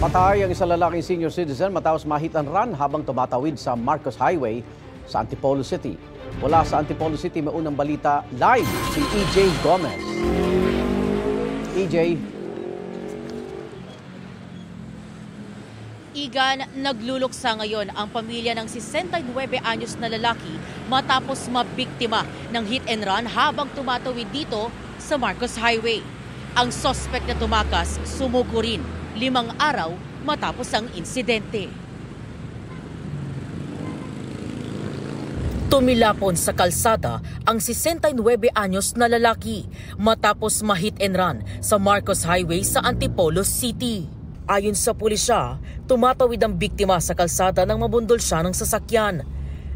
Napatay ang isang lalaking senior citizen matapos ma-hit and run habang tumatawid sa Marcos Highway sa Antipolo City. Mula sa Antipolo City, may unang balita live si EJ Gomez. EJ. Igan, nagluluksa ngayon ang pamilya ng 69 anyos na lalaki matapos mabiktima ng hit and run habang tumatawid dito sa Marcos Highway. Ang sospek na tumakas sumuko rin 5 araw matapos ang insidente. Tumilapon sa kalsada ang 69 anyos na lalaki matapos ma-hit and run sa Marcos Highway sa Antipolo City. Ayon sa pulisya, tumatawid ang biktima sa kalsada nang mabundol siya ng sasakyan.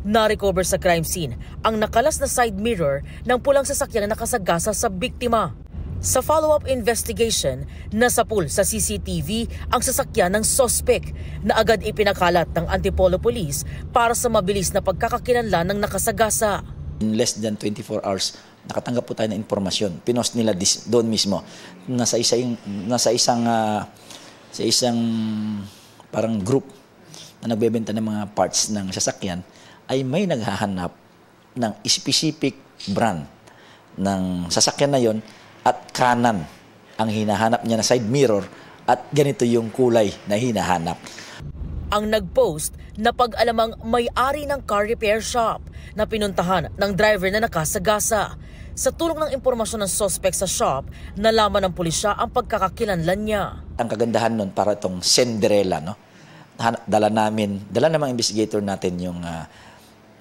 Na-recover sa crime scene ang nakalas na side mirror ng pulang sasakyan na nakasagasa sa biktima. Sa follow-up investigation, nasapul sa CCTV ang sasakyan ng sospek na agad ipinakalat ng Antipolo Police para sa mabilis na pagkakakilanlan ng nakasagasa. In less than 24 hours, nakatanggap po tayo ng impormasyon. Pinost nila doon mismo na sa isang parang group na nagbebenta ng mga parts ng sasakyan ay may naghahanap ng specific brand ng sasakyan na yon at kanan ang hinahanap niya na side mirror at ganito yung kulay na hinahanap. Ang nag-post na pag-alamang may-ari ng car repair shop na pinuntahan ng driver na nakasagasa. Sa tulong ng impormasyon ng suspect sa shop, nalaman ng pulisya ang pagkakakilanlan niya. Ang kagandahan nun para itong Cinderella, no? Dala namang investigator natin yung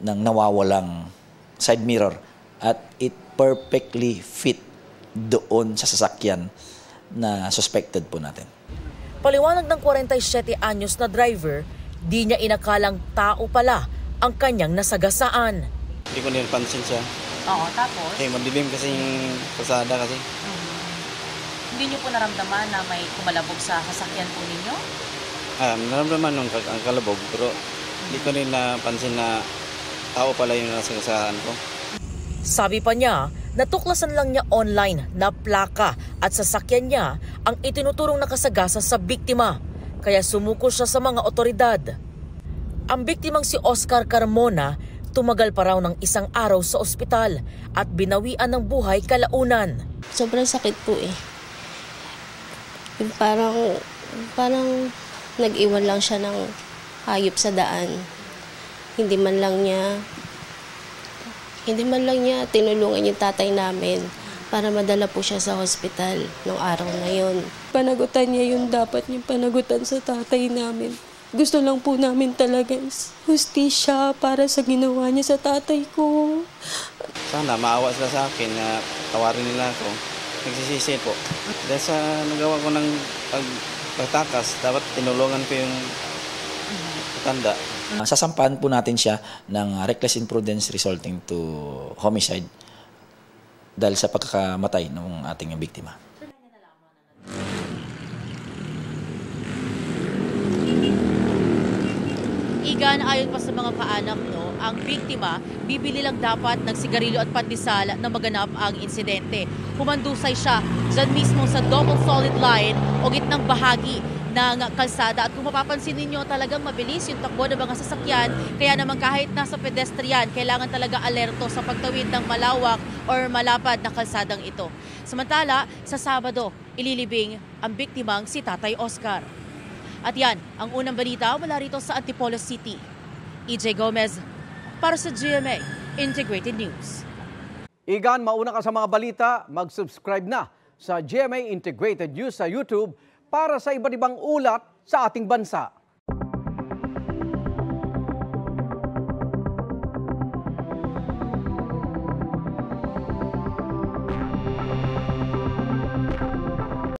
ng nawawalang side mirror at it perfectly fit doon sa sasakyan na suspected po natin. Paliwanag ng 47 anyos na driver, di niya inakalang tao pala ang kanyang nasagasaan. Hindi ko nilpansin siya. Oo, tapos? Eh, madilim kasi yung pasada kasi. Hindi niyo po naramdaman na may kumalabog sa sasakyan po ninyo? Naramdaman nung ang kalabog, pero hindi ko rin napansin na tao pala yung nasagasaan ko. Sabi pa niya, natuklasan lang niya online na plaka at sasakyan niya ang itinuturong nakasagasa sa biktima, kaya sumuko siya sa mga otoridad. Ang biktimang si Oscar Carmona, tumagal pa raw ng 1 araw sa ospital at binawian ng buhay kalaunan. Sobrang sakit po eh. Parang nag-iwan lang siya ng hayop sa daan. Hindi man lang niya tinulungan yung tatay namin para madala po siya sa hospital nung araw na yon. Panagutan niya yung dapat niyang panagutan sa tatay namin. Gusto lang po namin talaga hustisya para sa ginawa niya sa tatay ko. Sana maawa sila sa akin na tawarin nila ako. Nagsisisi po. Dahil sa nagawa ko ng pagtakas, dapat tinulungan ko yung tanda. Sasampahan po natin siya ng reckless imprudence resulting to homicide dahil sa pagkakamatay ng ating biktima. Igan, ayon pa sa mga kaanak, ang biktima bibili lang dapat ng sigarilyo at pandesal na maganap ang insidente. Humandusay siya dyan mismo sa double solid line o gitnang bahagi ng kalsada. At kung mapapansin ninyo, talagang mabilis yung takbo ng mga sasakyan. Kaya naman kahit nasa pedestrian, kailangan talaga alerto sa pagtawid ng malawak or malapad na kalsadang ito. Samantala, sa Sabado, ililibing ang biktimang si Tatay Oscar. At yan, ang unang balita mula rito sa Antipolo City. EJ Gomez para sa GMA Integrated News. Igan, mauna ka sa mga balita, mag-subscribe na sa GMA Integrated News sa YouTube para sa iba't ibang ulat sa ating bansa.